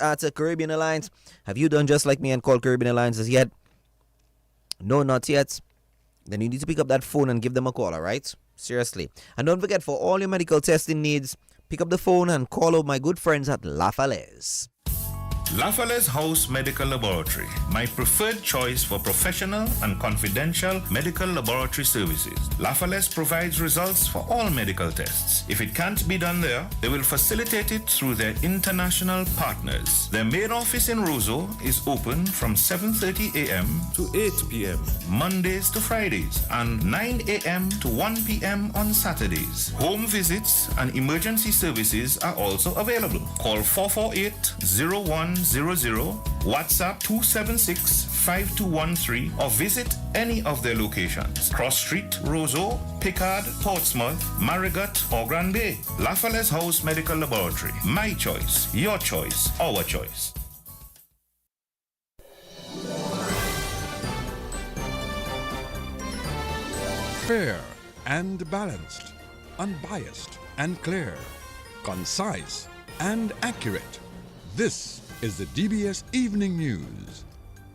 at Caribbean Airlines. Have you done just like me and called Caribbean Airlines as yet? No, not yet. Then you need to pick up that phone and give them a call, alright? Seriously. And don't forget, for all your medical testing needs, pick up the phone and call out my good friends at La Falaise. Lafayette's House Medical Laboratory, my preferred choice for professional and confidential medical laboratory services. Lafayette provides results for all medical tests. If it can't be done there, they will facilitate it through their international partners. Their main office in Roseau is open from 7:30 a.m. to 8 p.m. Mondays to Fridays and 9 a.m. to 1 p.m. on Saturdays. Home visits and emergency services are also available. Call 448-0100, WhatsApp 276-5213 or visit any of their locations. Cross Street, Roseau, Pickard, Portsmouth, Marigot or Grand Bay. Lafayette's House Medical Laboratory. My choice, your choice, our choice. Fair and balanced, unbiased and clear, concise and accurate. This is the DBS Evening News.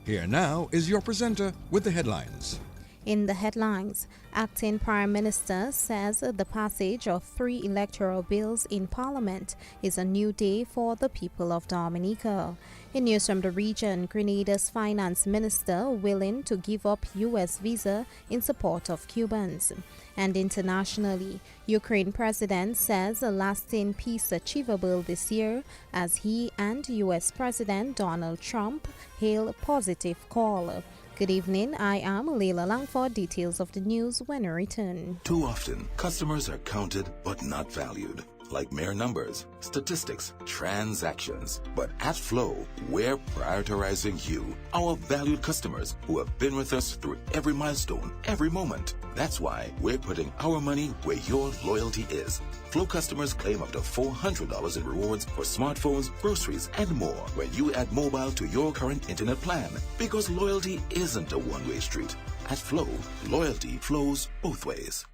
Here now is your presenter with the headlines. In the headlines, Acting Prime Minister says the passage of 3 electoral bills in Parliament is a new day for the people of Dominica. In news from the region, Grenada's Finance Minister willing to give up U.S. visa in support of Cubans. And internationally, Ukraine President says a lasting peace achievable this year as he and U.S. President Donald Trump hail positive call. Good evening, I am Leila Langford. Details of the news when I return. Too often, customers are counted but not valued, like mere numbers, statistics, transactions. But at Flow, we're prioritizing you, our valued customers who have been with us through every milestone, every moment. That's why we're putting our money where your loyalty is. Flow customers claim up to $400 in rewards for smartphones, groceries, and more when you add mobile to your current internet plan. Because loyalty isn't a one-way street. At Flow, loyalty flows both ways.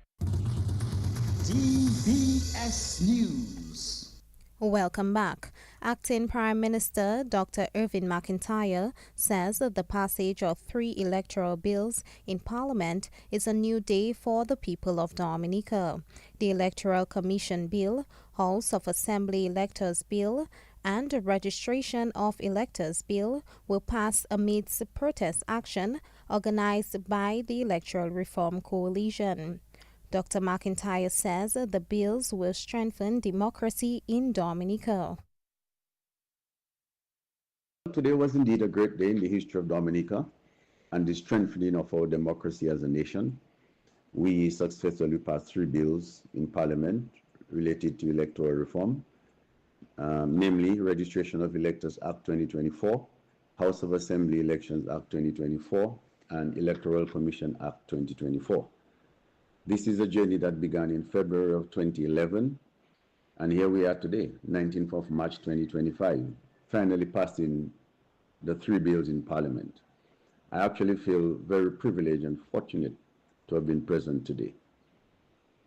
DBS News. Welcome back. Acting Prime Minister Dr. Irvin McIntyre says that the passage of 3 electoral bills in Parliament is a new day for the people of Dominica. The Electoral Commission Bill, House of Assembly Electors Bill, and the Registration of Electors Bill will pass amidst protest action organized by the Electoral Reform Coalition. Dr. McIntyre says the bills will strengthen democracy in Dominica. Today was indeed a great day in the history of Dominica and the strengthening of our democracy as a nation. We successfully passed 3 bills in Parliament related to electoral reform, namely Registration of Electors Act 2024, House of Assembly Elections Act 2024, and Electoral Commission Act 2024. This is a journey that began in February of 2011, and here we are today, 19th of March 2025, finally passing the 3 bills in Parliament. I actually feel very privileged and fortunate to have been present today.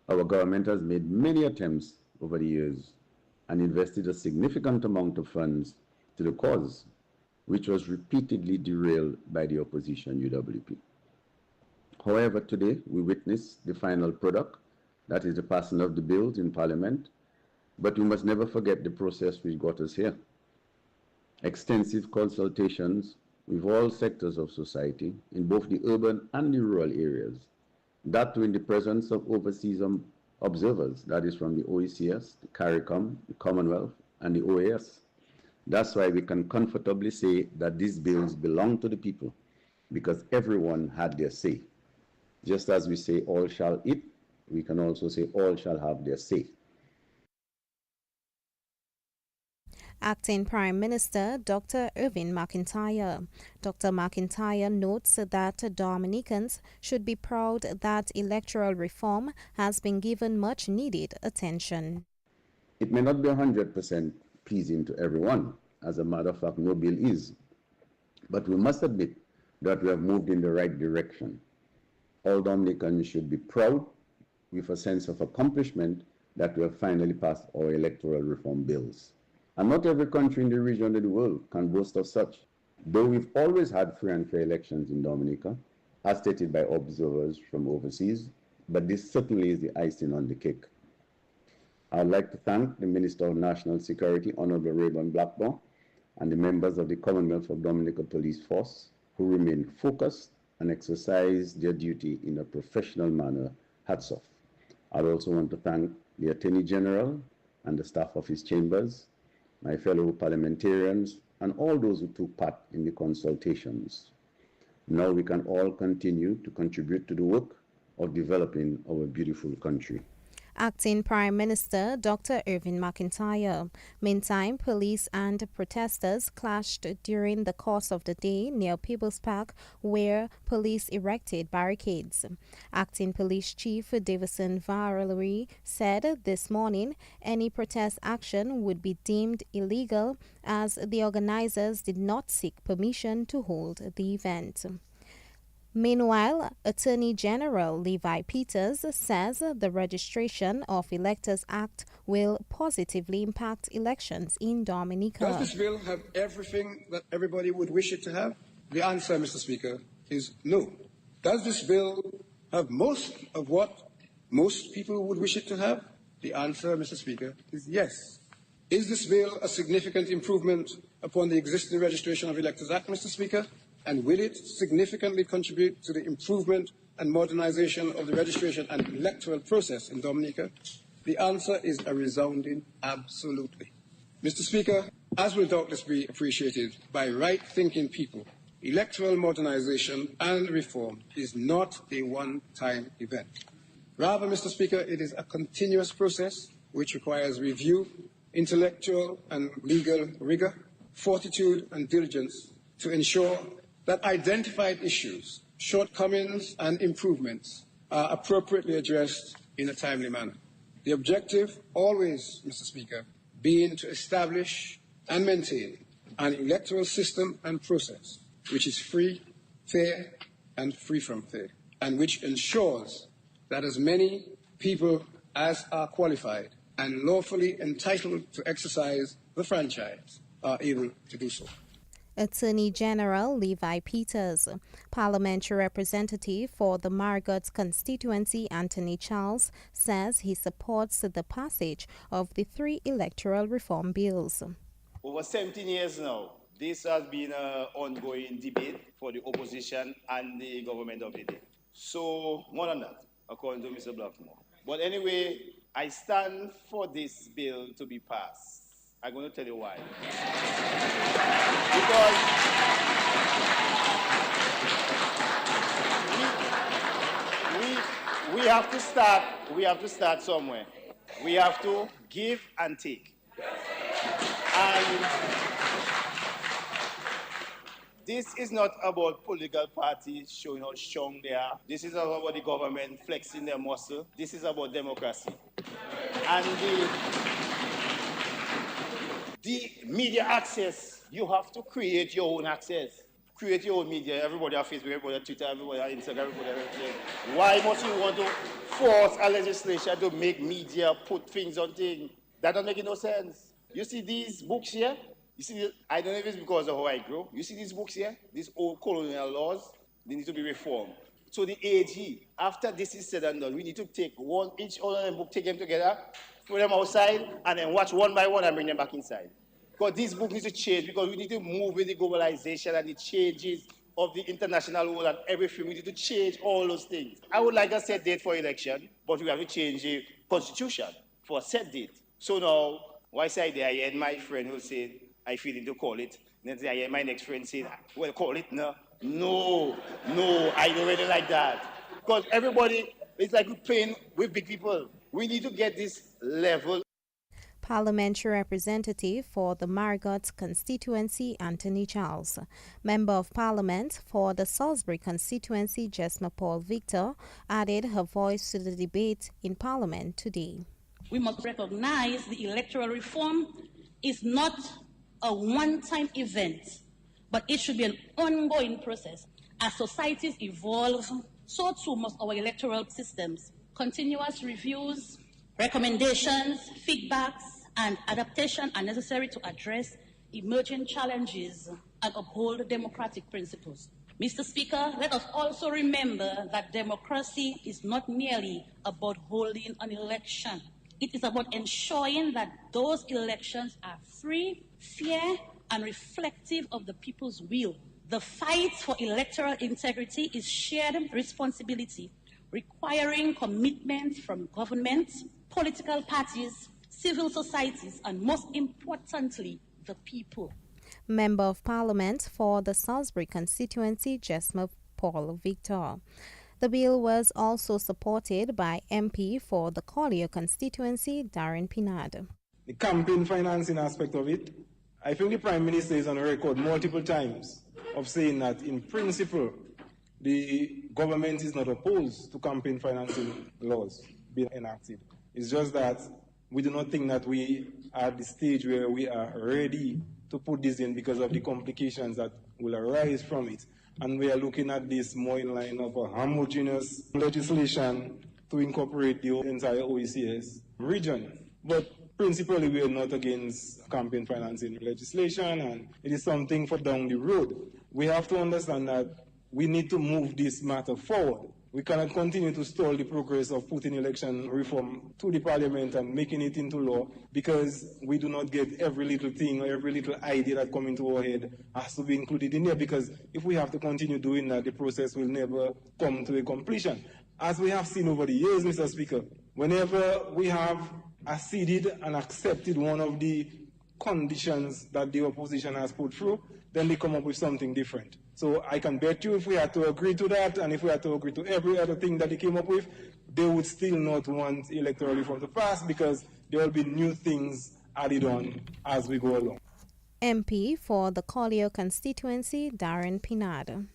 Our government has made many attempts over the years and invested a significant amount of funds to the cause, which was repeatedly derailed by the opposition UWP. However, today we witness the final product, that is the passing of the bills in Parliament, but we must never forget the process which got us here. Extensive consultations with all sectors of society in both the urban and the rural areas, that too in the presence of overseas observers, that is from the OECS, the CARICOM, the Commonwealth, and the OAS. That's why we can comfortably say that these bills belong to the people, because everyone had their say. Just as we say all shall eat, we can also say all shall have their say. Acting Prime Minister Dr. Irvin McIntyre. Dr. McIntyre notes that Dominicans should be proud that electoral reform has been given much needed attention. It may not be 100% pleasing to everyone. As a matter of fact, no bill is. But we must admit that we have moved in the right direction. All Dominicans should be proud with a sense of accomplishment that we have finally passed our electoral reform bills. And not every country in the region of the world can boast of such. Though we've always had free and fair elections in Dominica, as stated by observers from overseas, but this certainly is the icing on the cake. I'd like to thank the Minister of National Security, Honorable Rayburn Blackburn, and the members of the Commonwealth of Dominica Police Force who remain focused and exercise their duty in a professional manner. Hats off. I also want to thank the Attorney General and the staff of his chambers, my fellow parliamentarians, and all those who took part in the consultations. Now we can all continue to contribute to the work of developing our beautiful country. Acting Prime Minister Dr. Irving McIntyre. Meantime, police and protesters clashed during the course of the day near People's Park, where police erected barricades. Acting Police Chief Davison Valerie said this morning any protest action would be deemed illegal as the organizers did not seek permission to hold the event. Meanwhile, Attorney General Levi Peters says the Registration of Electors Act will positively impact elections in Dominica. Does this bill have everything that everybody would wish it to have? The answer, Mr. Speaker, is no. Does this bill have most of what most people would wish it to have? The answer, Mr. Speaker, is yes. Is this bill a significant improvement upon the existing Registration of Electors Act, Mr. Speaker? And will it significantly contribute to the improvement and modernization of the registration and electoral process in Dominica? The answer is a resounding absolutely. Mr. Speaker, as will doubtless be appreciated by right-thinking people, electoral modernization and reform is not a one-time event. Rather, Mr. Speaker, it is a continuous process which requires review, intellectual and legal rigor, fortitude and diligence to ensure that identified issues, shortcomings and improvements are appropriately addressed in a timely manner. The objective always, Mr. Speaker, being to establish and maintain an electoral system and process which is free, fair and free from fear, and which ensures that as many people as are qualified and lawfully entitled to exercise the franchise are able to do so. Attorney General Levi Peters. Parliamentary representative for the Margot's constituency, Anthony Charles, says he supports the passage of the 3 electoral reform bills. Over 17 years now, this has been an ongoing debate for the opposition and the government of the day. So, more than that, according to Mr. Blackmore. But anyway, I stand for this bill to be passed. I'm going to tell you why. Because we have to start somewhere. We have to give and take. And this is not about political parties showing how strong they are. This is not about the government flexing their muscle. This is about democracy. And the media access, you have to create your own access. Create your own media. Everybody on Facebook, everybody on Twitter, everybody on Instagram, everybody on everything. Why must you want to force a legislation to make media put things on things? That doesn't make no sense. You see these books here? You see, I don't know if it's because of how I grew. You see these books here? These old colonial laws? They need to be reformed. So the AG, after this is said and done, we need to take each other book, take them together, throw them outside, and then watch one by one and bring them back inside. Because these books need to change, because we need to move with the globalization and the changes of the international world and everything. We need to change all those things. I would like a set date for election, but we have to change the constitution for a set date. So now, why say there, I heard my friend who said, I feel him to call it. And then I heard my next friend say, well, call it no. No, I don't really like that. Because everybody, it's like we're playing with big people. We need to get this level. Parliamentary representative for the Margot's constituency, Anthony Charles. Member of Parliament for the Salisbury constituency, Jesma Paul Victor, added her voice to the debate in Parliament today. We must recognize the electoral reform is not a one-time event, but it should be an ongoing process. As societies evolve, so too must our electoral systems. Continuous reviews, recommendations, feedbacks, and adaptation are necessary to address emerging challenges and uphold democratic principles. Mr. Speaker, let us also remember that democracy is not merely about holding an election. It is about ensuring that those elections are free, fair, and reflective of the people's will. The fight for electoral integrity is shared responsibility, requiring commitment from governments, political parties, civil societies, and most importantly, the people. Member of Parliament for the Salisbury constituency, Jesma Paul Victor. The bill was also supported by MP for the Collier constituency, Darren Pinard. The campaign financing aspect of it, I think the Prime Minister is on record multiple times of saying that in principle, the government is not opposed to campaign financing laws being enacted. It's just that we do not think that we are at the stage where we are ready to put this in because of the complications that will arise from it. And we are looking at this more in line of a homogeneous legislation to incorporate the entire OECS region. But principally, we are not against campaign financing legislation, and it is something for down the road. We have to understand that we need to move this matter forward. We cannot continue to stall the progress of putting election reform to the Parliament and making it into law because we do not get every little thing or every little idea that comes into our head has to be included in there, because if we have to continue doing that, the process will never come to a completion. As we have seen over the years, Mr. Speaker, whenever we have acceded and accepted one of the conditions that the opposition has put through, then they come up with something different. So I can bet you if we had to agree to that, and if we had to agree to every other thing that they came up with, they would still not want electoral reform to pass because there will be new things added on as we go along. MP for the Collier constituency, Darren Pinard.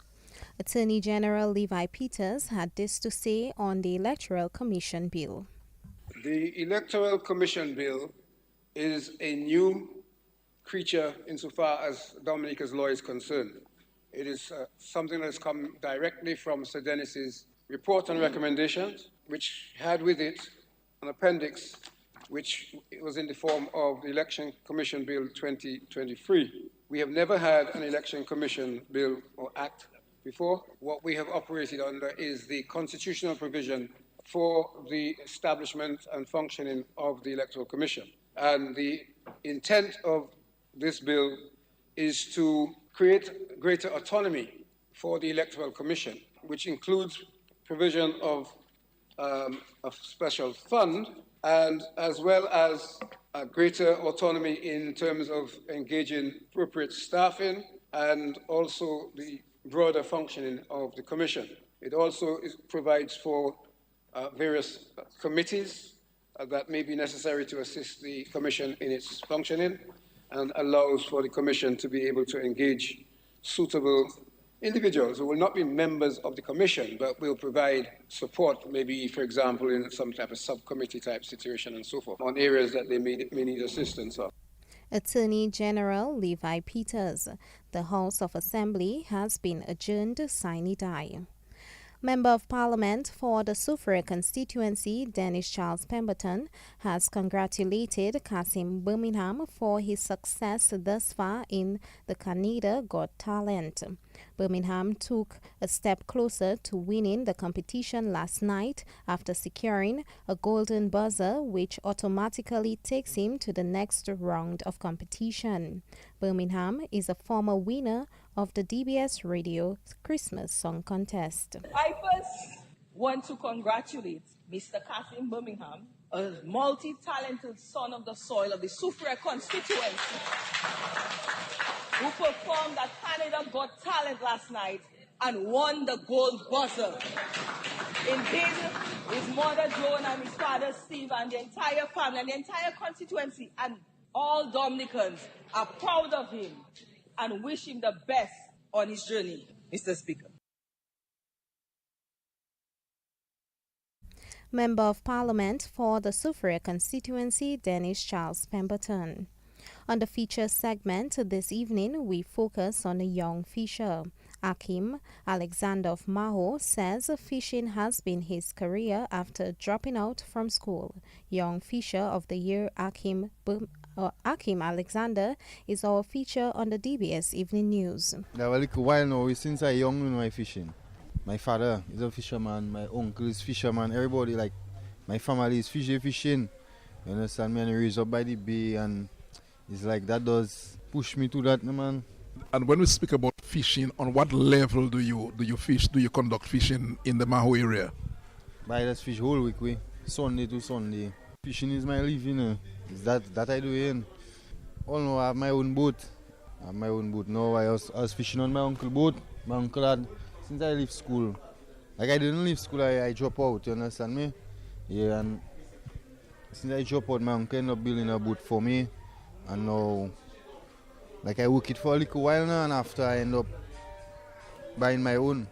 Attorney General Levi Peters had this to say on the Electoral Commission Bill. The Electoral Commission Bill is a new creature insofar as Dominica's law is concerned. It is something that has come directly from Sir Dennis's report and recommendations, which had with it an appendix which was in the form of the Election Commission Bill 2023. We have never had an Election Commission Bill or Act before. What we have operated under is the constitutional provision for the establishment and functioning of the Electoral Commission. And the intent of this bill is to create greater autonomy for the Electoral Commission, which includes provision of a special fund, and as well as a greater autonomy in terms of engaging appropriate staffing and also the broader functioning of the Commission. It also provides for various committees that may be necessary to assist the Commission in its functioning, and allows for the Commission to be able to engage suitable individuals who will not be members of the Commission, but will provide support, maybe, for example, in some type of subcommittee type situation and so forth, on areas that they may need assistance of. Attorney General Levi Peters. The House of Assembly has been adjourned sine die. Member of Parliament for the Soufriere constituency, Dennis Charles Pemberton, has congratulated Kasim Birmingham for his success thus far in the Canada Got Talent. Birmingham took a step closer to winning the competition last night after securing a golden buzzer, which automatically takes him to the next round of competition. Birmingham is a former winner of the DBS Radio Christmas Song Contest. I first want to congratulate Mr. Kasim Birmingham, a multi-talented son of the soil of the Soufriere constituency, who performed at Canada Got Talent last night and won the gold buzzer. Indeed, his mother Joan and his father Steve and the entire family and the entire constituency and all Dominicans are proud of him and wish him the best on his journey, Mr. Speaker. Member of Parliament for the Soufriere constituency, Dennis Charles Pemberton. On the feature segment this evening, we focus on a young fisher. Akim Alexander of Maho says fishing has been his career after dropping out from school. Young Fisher of the Year Akim Alexander is our feature on the DBS Evening News. Yeah, well, a while now, since I young, you know, I fishing. My father is a fisherman, my uncle is fisherman, everybody, like, my family is fishing. You understand me? And raised up by the bay, and it's like that does push me to that, man. And when we speak about fishing, on what level do you fish? Do you conduct fishing in the Maho area? I just fish whole week, Sunday to Sunday. Fishing is my living. It's that I do in. Oh no, I have my own boat. Now I was fishing on my uncle's boat. My uncle had, since I left school. Like I didn't leave school, I drop out, you understand me? Yeah, and since I drop out, my uncle ended up building a boat for me. And now, like I work it for a little while now, and after I end up buying my own.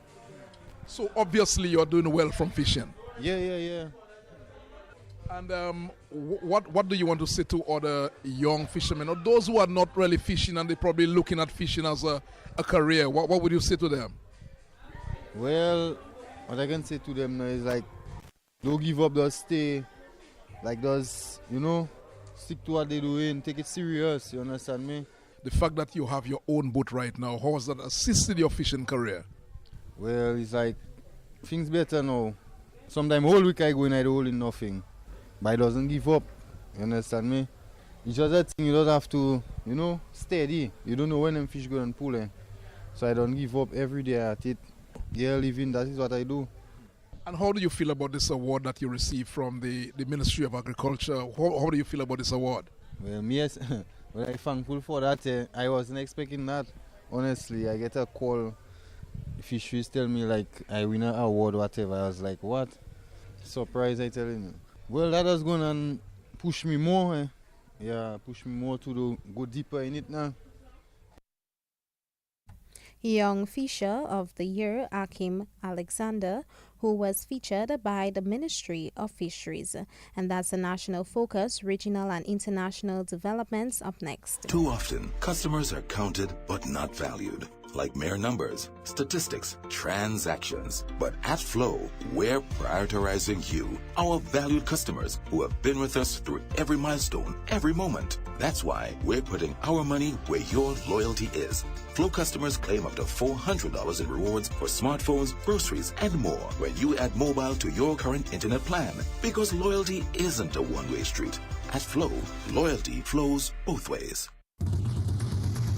So obviously you're doing well from fishing. Yeah. And what do you want to say to other young fishermen, or those who are not really fishing and they're probably looking at fishing as a career? What would you say to them? Well, what I can say to them now is like, don't give up, just stay. Like, just, stick to what they're doing, take it serious, you understand me? The fact that you have your own boat right now, how has that assisted your fishing career? Well, it's like, things better now. Sometimes whole week I go in, I do hole in nothing. But I doesn't give up, you understand me? It's just that thing, you don't have to, steady. You don't know when them fish go and pull in. So I don't give up every day at it. Yeah, living, that is what I do. And how do you feel about this award that you received from the Ministry of Agriculture? How do you feel about this award? Well, yes, well, I'm thankful for that. I wasn't expecting that. Honestly, I get a call. Fisheries tell me like I win an award, whatever. I was like, what? Surprise, I telling you. Well, that is going to push me more. Yeah, push me more to go deeper in it now. Young Fisher of the Year Akim Alexander, who was featured by the Ministry of Fisheries. And that's the national focus, regional and international developments up next. Too often, customers are counted but not valued. Like mere numbers, statistics, transactions. But at Flow, we're prioritizing you, our valued customers who have been with us through every milestone, every moment. That's why we're putting our money where your loyalty is. Flow customers claim up to $400 in rewards for smartphones, groceries, and more when you add mobile to your current internet plan. Because loyalty isn't a one-way street. At Flow, loyalty flows both ways.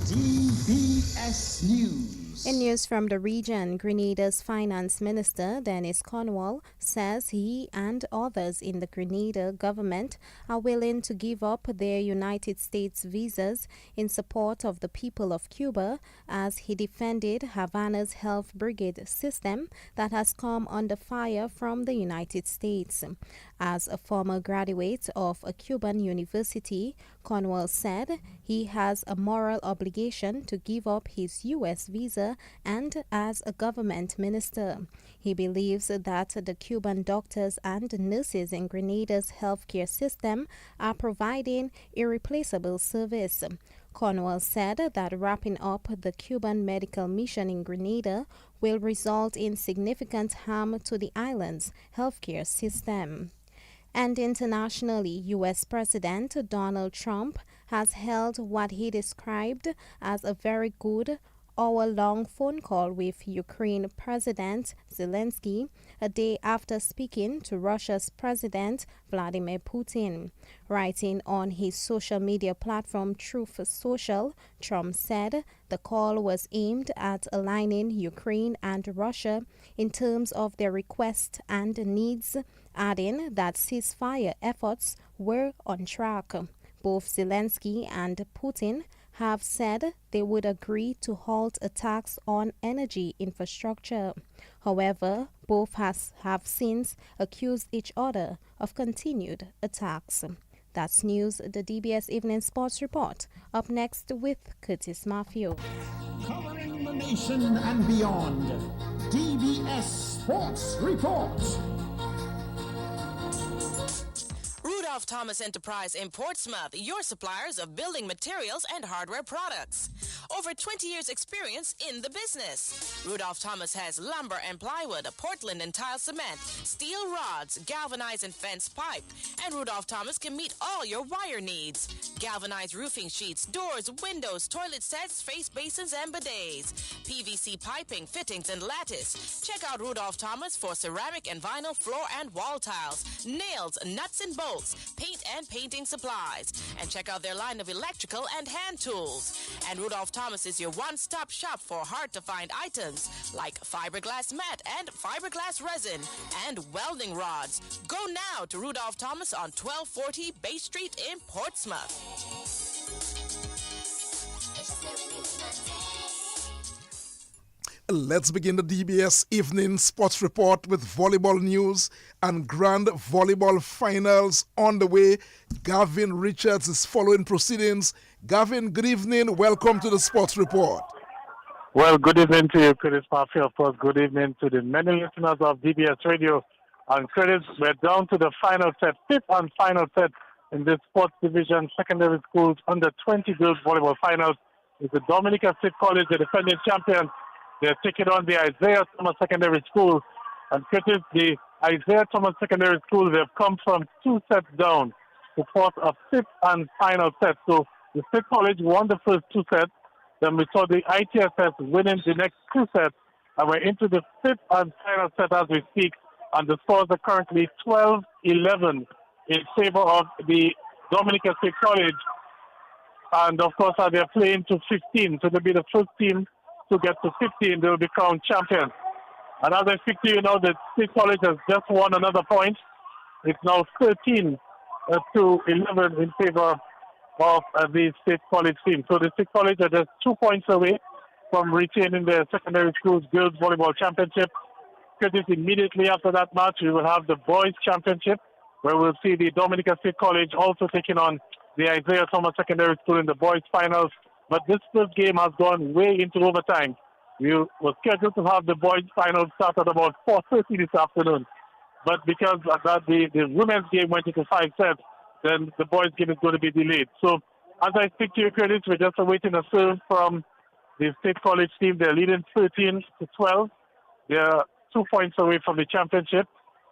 DBS News. In news from the region, Grenada's Finance Minister Dennis Cornwall says he and others in the Grenada government are willing to give up their United States visas in support of the people of Cuba as he defended Havana's health brigade system that has come under fire from the United States. As a former graduate of a Cuban university, Cornwall said he has a moral obligation to give up his U.S. visa and as a government minister. He believes that the Cuban doctors and nurses in Grenada's healthcare system are providing irreplaceable service. Cornwall said that wrapping up the Cuban medical mission in Grenada will result in significant harm to the island's healthcare system. And internationally, U.S. President Donald Trump has held what he described as a very good hour-long phone call with Ukraine President Zelensky a day after speaking to Russia's President Vladimir Putin. Writing on his social media platform Truth Social, Trump said the call was aimed at aligning Ukraine and Russia in terms of their requests and needs, adding that ceasefire efforts were on track. Both Zelensky and Putin have said they would agree to halt attacks on energy infrastructure. However, both have since accused each other of continued attacks. That's news, the DBS Evening Sports Report. Up next with Curtis Matthew. Covering the nation and beyond, DBS Sports Report. Rudolph Thomas Enterprise in Portsmouth, your suppliers of building materials and hardware products. over 20 years experience in the business. Rudolph Thomas has lumber and plywood, Portland and tile cement, steel rods, galvanized and fence pipe. And Rudolph Thomas can meet all your wire needs. Galvanized roofing sheets, doors, windows, toilet sets, face basins, and bidets. PVC piping, fittings, and lattice. Check out Rudolph Thomas for ceramic and vinyl floor and wall tiles, nails, nuts and bolts, paint and painting supplies. And check out their line of electrical and hand tools. And Rudolph Thomas is your one-stop shop for hard-to-find items like fiberglass mat and fiberglass resin and welding rods. Go now to Rudolph Thomas on 1240 Bay Street in Portsmouth. Let's begin the DBS Evening Sports Report with volleyball news and grand volleyball finals on the way. Gavin Richards is following proceedings. Gavin, good evening. Welcome to the Sports Report. Well, good evening to you, Curtis Murphy. Of course, good evening to the many listeners of DBS Radio. And Curtis, we're down to the final set, fifth and final set in the sports division, secondary schools under 20 girls volleyball finals. It's the Dominica State College, the defending champions. They're taking on the Isaiah Thomas Secondary School. And Curtis, the Isaiah Thomas Secondary School, they've come from 2 sets down to force a fifth and final set. So the State College won the first 2 sets. Then we saw the ITSS winning the next 2 sets. And we're into the fifth and final set as we speak. And the scores are currently 12-11 in favor of the Dominica State College. And of course, they're playing to 15. So they'll be the first team to get to 15, they will be crowned champions. And as I speak to you now, the State College has just won another point. It's now 13-11 in favor of the State College team. So the State College are just 2 points away from retaining the secondary schools girls volleyball championship. Because immediately after that match, we will have the boys championship, where we'll see the Dominica State College also taking on the Isaiah Thomas Secondary School in the boys finals. But this first game has gone way into overtime. We were scheduled to have the boys' final start at about 4:30 this afternoon. But because of that, the women's game went into 5 sets, then the boys' game is going to be delayed. So as I speak to you, Curtis, we're just awaiting a serve from the State College team. They're leading 13-12. They're 2 points away from the championship.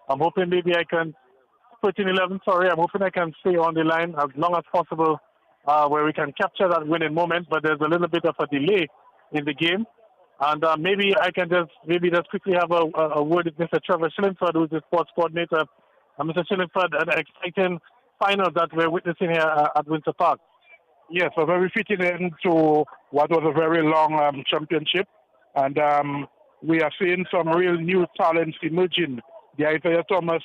I'm hoping maybe I can, 13-11, sorry, I'm hoping I can stay on the line as long as possible where we can capture that winning moment, but there's a little bit of a delay in the game. And maybe I can just quickly have a word with Mr. Trevor Shillingford, who's the sports coordinator. Mr. Shillingford, an exciting final that we're witnessing here at Windsor Park. Yes, we're very fitting into what was a very long championship. And we are seeing some real new talents emerging. The Isaiah Thomas,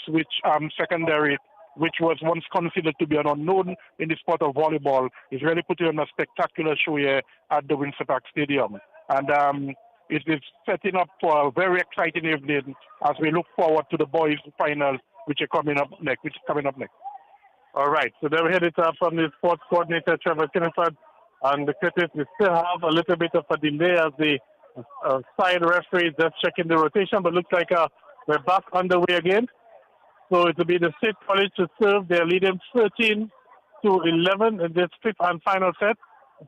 secondary, which was once considered to be an unknown in the sport of volleyball, is really putting on a spectacular show here at the Windsor Park Stadium. And it is setting up for a very exciting evening as we look forward to the boys' final, which is coming up next. All right, so then we heard it from the sports coordinator, Trevor Shillingford. And the Curtis, we still have a little bit of a delay as the side referee is just checking the rotation, but looks like we're back underway again. So it will be the State College to serve. They're leading 13-11 in this fifth and final set.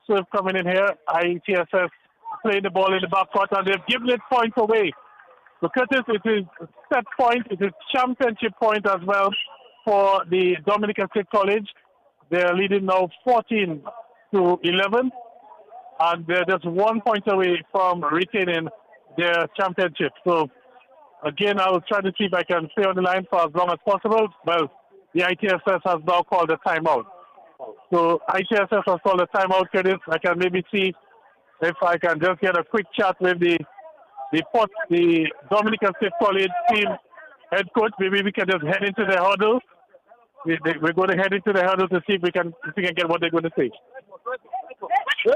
Serve coming in here. ITSS playing the ball in the backcourt, and they've given it points away. So Curtis, it is set point. It is championship point as well for the Dominica State College. They're leading now 14-11, and they're just 1 point away from retaining their championship. So again, I will try to see if I can stay on the line for as long as possible. Well, the ITSS has now called a timeout. So ITSS has called a timeout, Curtis. I can maybe see if I can just get a quick chat with the Dominica State College team head coach. Maybe we can just head into the huddle. We're going to head into the huddle to see if we can get what they're going to say. Let's go.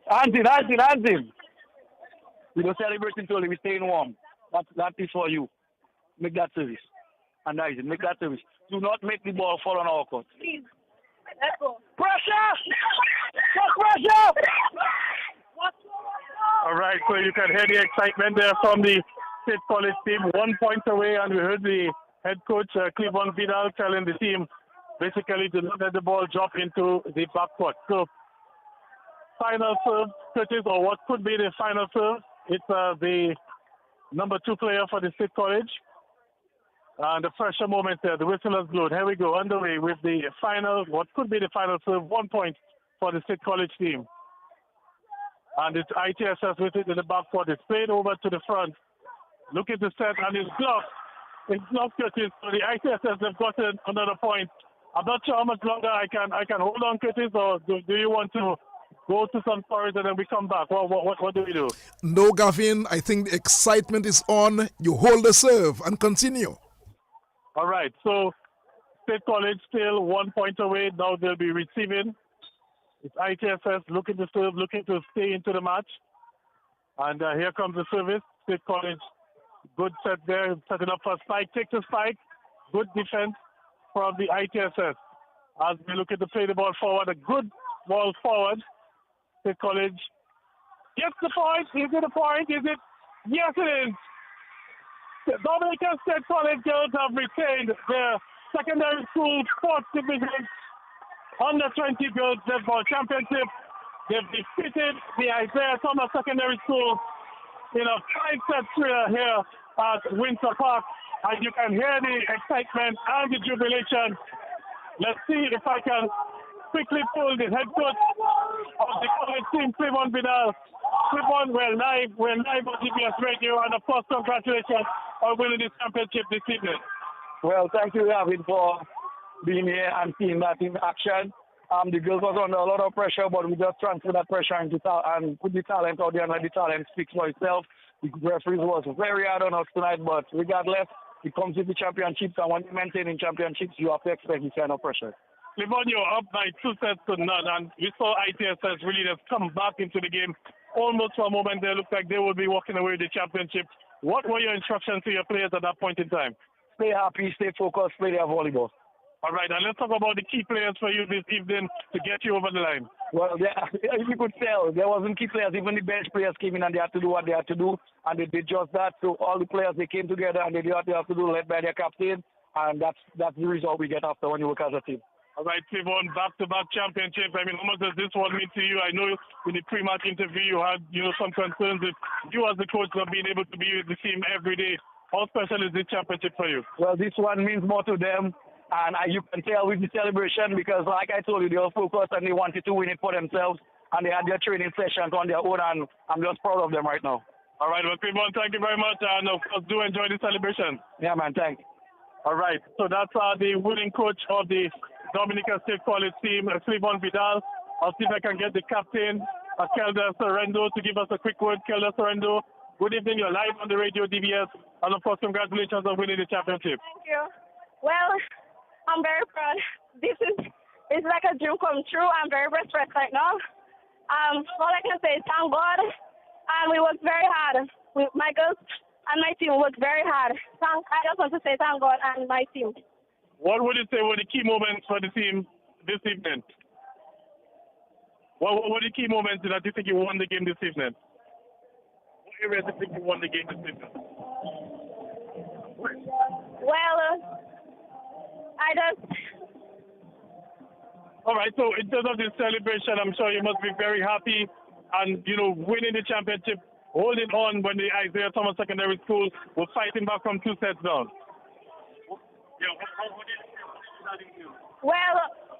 Hands in. We don't celebrate until we stay warm. That is for you. Make that service. And that is it. Make that service. Do not make the ball fall on our court. Please. Let's go. Pressure! All right, so you can hear the excitement there from the State College team. 1 point away, and we heard the head coach Cleveland Vidal telling the team basically to not let the ball drop into the backcourt. So final serve, Curtis, or what could be the final serve. It's the number 2 player for the State College. And the pressure moment there, the whistle has blown. Here we go, underway with the final, what could be the final serve, 1 point for the State College team. And it's ITSS with it in the backcourt. It's played over to the front. Look at the set, and it's blocked. It's blocked, Curtis. So the ITSS have gotten another point. I'm not sure how much longer I can hold on, Curtis, or do you want to go to some stories and then we come back? What do we do? No, Gavin, I think the excitement is on. You hold the serve and continue. All right, so State College still 1 point away. Now they'll be receiving. It's ITSS looking to serve, looking to stay into the match. And here comes the service. State College, good set there, setting up for a spike. Take the spike. Good defense from the ITSS. As we look at to play the ball forward, a good ball forward. State College gets the point. Is it a point? Is it? Yes, it is. Dominican State College girls have retained their secondary school sports division under 20 girls netball championship. They've defeated the Isaiah Thomas Secondary School in a 5-set thriller here at Windsor Park. And you can hear the excitement and the jubilation. Let's see if I can quickly pull the head coach of the college team, Cleveland Vidal. Cleveland, we're live on DBS Radio, and of course, congratulations on winning this championship this evening. Well, thank you, David, for being here and seeing that in action. The girls was under a lot of pressure, but we just transferred that pressure into and put the talent out there, and let the talent speak for itself. The referees was very hard on us tonight, but regardless, it comes with the championships, and when you maintain in championships, you have to expect this kind of pressure. Cleveland, you're up by 2 sets to none, and we saw ITSS really just come back into the game. Almost for a moment, they looked like they would be walking away with the championship. What were your instructions to your players at that point in time? Stay happy, stay focused, play their volleyball. All right, and let's talk about the key players for you this evening to get you over the line. Well, if you could tell, there wasn't key players. Even the bench players came in and they had to do what they had to do, and they did just that. So all the players, they came together and they did what they have to do, led by their captain, and that's the result we get after when you work as a team. All right, Cleveland, back-to-back championship. I mean, how much does this one mean to you? I know in the pre-match interview you had, some concerns with you as the coach not being able to be with the team every day. How special is this championship for you? Well, this one means more to them, and you can tell with the celebration because, like I told you, they were focused and they wanted to win it for themselves, and they had their training sessions on their own, and I'm just proud of them right now. All right, well, Cleveland, thank you very much, and of course, do enjoy the celebration. Yeah, man, thanks. All right, so that's the winning coach of the Dominican State College team, Cleveland Vidal. I'll see if I can get the captain, Kelda Sorrendo, to give us a quick word. Kelda Sorrendo, good evening. You're live on the radio, DBS. And of course, congratulations on winning the championship. Thank you. Well, I'm very proud. It's like a dream come true. I'm very stressed right now. All I can say is thank God. And we worked very hard. My girls and my team worked very hard. I just want to say thank God and my team. What would you say were the key moments for the team this evening? What were the key moments that you think you won the game this evening? What areas do you think you won the game this evening? Well, All right, so in terms of this celebration, I'm sure you must be very happy and, winning the championship, holding on when the Isaiah Thomas Secondary School were fighting back from 2 sets down. Well,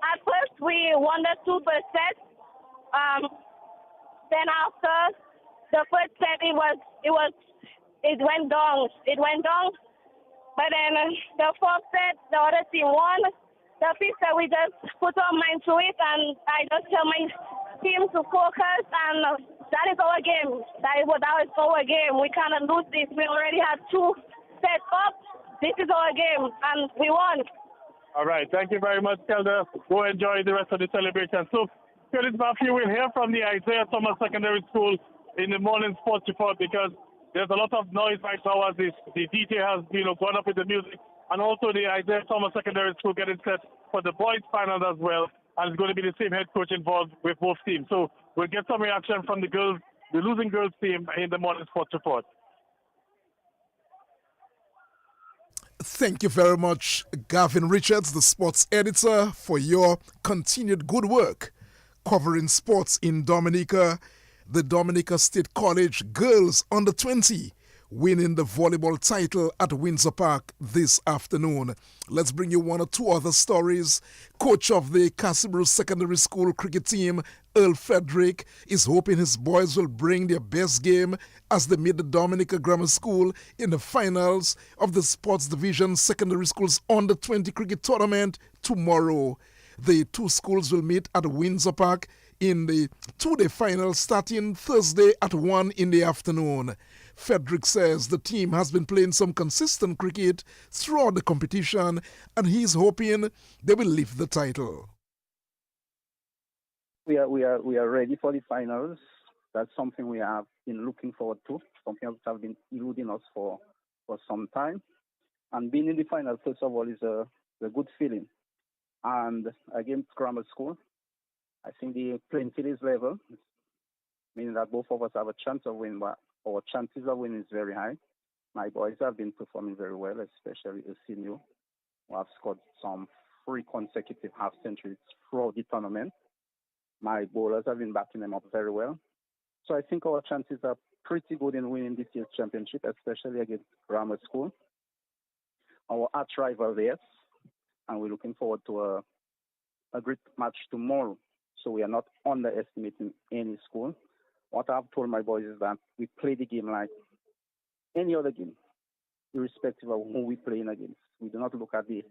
at first we won the 2 first sets. Then after the first set, it went down. But then the 4th set, the other team won. The 5th set, we just put our mind to it, and I just tell my team to focus, and that is our game. That is our game. We cannot lose this. We already had 2 sets up. This is our game, and we won. All right. Thank you very much, Kelda. Go enjoy the rest of the celebration. So, Curtis Matthew, we'll hear from the Isaiah Thomas Secondary School in the morning sports report because there's a lot of noise right now as the DJ has, gone up with the music. And also the Isaiah Thomas Secondary School getting set for the boys' final as well. And it's going to be the same head coach involved with both teams. So we'll get some reaction from the losing girls team in the morning sports report. Thank you very much, Gavin Richards, the sports editor, for your continued good work covering sports in Dominica. The Dominica State College girls under 20 winning the volleyball title at Windsor Park this afternoon. Let's bring you one or two other stories. Coach of the Castleboro Secondary School cricket team, Earl Frederick, is hoping his boys will bring their best game as they meet the Dominica Grammar School in the finals of the Sports Division Secondary Schools Under 20 cricket tournament tomorrow. The two schools will meet at Windsor Park in the two-day final starting Thursday at 1 in the afternoon. Frederick says the team has been playing some consistent cricket throughout the competition and he's hoping they will lift the title. We are ready for the finals. That's something we have been looking forward to, something that has been eluding us for some time. And being in the final, first of all, is a good feeling. And against Grammar School, I think the playing field is level, meaning that both of us have a chance of winning, but our chances of winning is very high. My boys have been performing very well, especially Ursino, who have scored some 3 consecutive half centuries throughout the tournament. My bowlers have been backing them up very well. So I think our chances are pretty good in winning this year's championship, especially against Grammar School. Our arch rival there, and we're looking forward to a great match tomorrow. So we are not underestimating any school. What I've told my boys is that we play the game like any other game, irrespective of who we're playing against. We do not look at the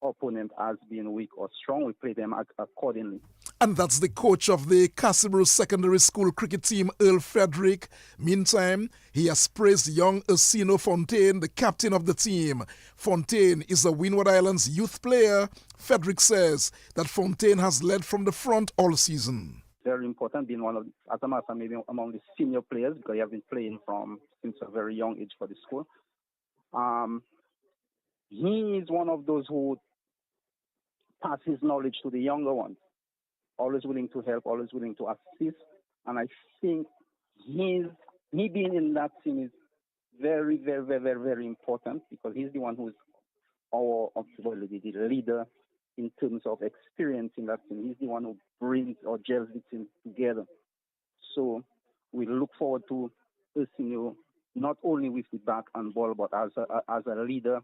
opponent as being weak or strong. We play them accordingly. And that's the coach of the Castleboro Secondary School cricket team, Earl Frederick. Meantime, he has praised young Ursino Fontaine, the captain of the team. Fontaine is a Windward Islands youth player. Frederick says that Fontaine has led from the front all season. Very important, being one of, as a matter of fact, maybe among the senior players, because he has been playing since a very young age for the school. He is one of those who pass his knowledge to the younger ones. Always willing to help, always willing to assist. And I think he being in that team is very, very, very, very, very important because he's the one who's the leader in terms of experience in that team. He's the one who brings or gels the team together. So we look forward to Ursino not only with the bat and ball, but as a leader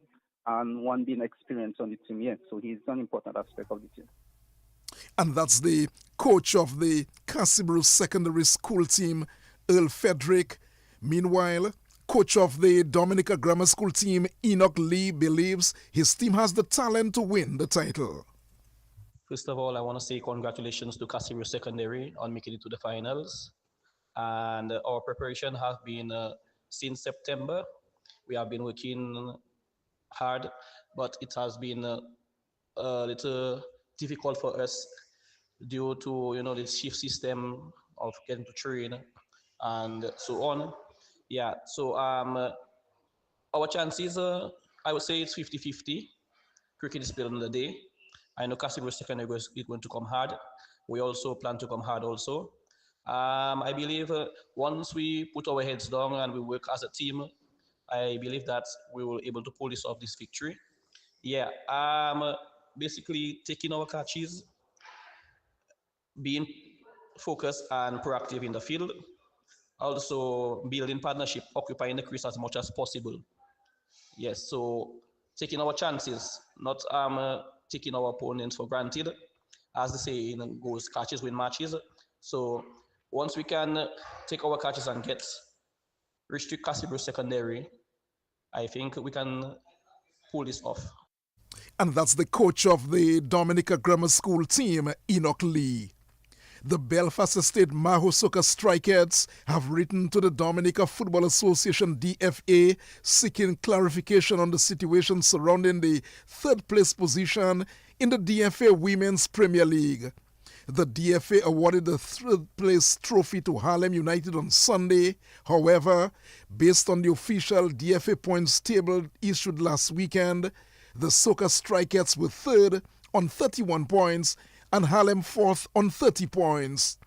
and one being experienced on the team. Yes, so he's an important aspect of the team. And that's the coach of the Castleboro Secondary School team, Earl Frederick. Meanwhile, coach of the Dominica Grammar School team, Enoch Lee, believes his team has the talent to win the title. First of all, I want to say congratulations to Castleboro Secondary on making it to the finals. And our preparation has been since September. We have been working hard, but it has been a little difficult for us due to the shift system of getting to train and so on. Yeah, so our chances, I would say it's 50-50. Cricket is played on the day. I know Castleboro Secondary is going to come hard. We also plan to come hard also. I believe once we put our heads down and we work as a team, I believe that we will be able to pull off this victory. Yeah, basically taking our catches, being focused and proactive in the field, also building partnership, occupying the crease as much as possible. Yes, so taking our chances, not taking our opponents for granted. As they say, goes catches win matches. So once we can take our catches and restrict Castleboro Secondary, I think we can pull this off. And that's the coach of the Dominica Grammar School team, Enoch Lee. The Belfast Estate Mahosoka Strikeheads have written to the Dominica Football Association DFA seeking clarification on the situation surrounding the third place position in the DFA Women's Premier League. The DFA awarded the third place trophy to Harlem United on Sunday. However, based on the official DFA points table issued last weekend, the Soka Strikeheads were third on 31 points and Harlem fourth on 30 points.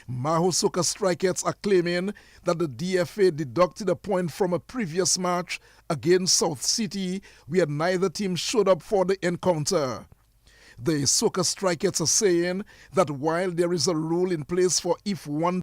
Maho Soka Strikettes are claiming that the DFA deducted a point from a previous match against South City where neither team showed up for the encounter. The Soka Strikettes are saying that while there is a rule in place for if one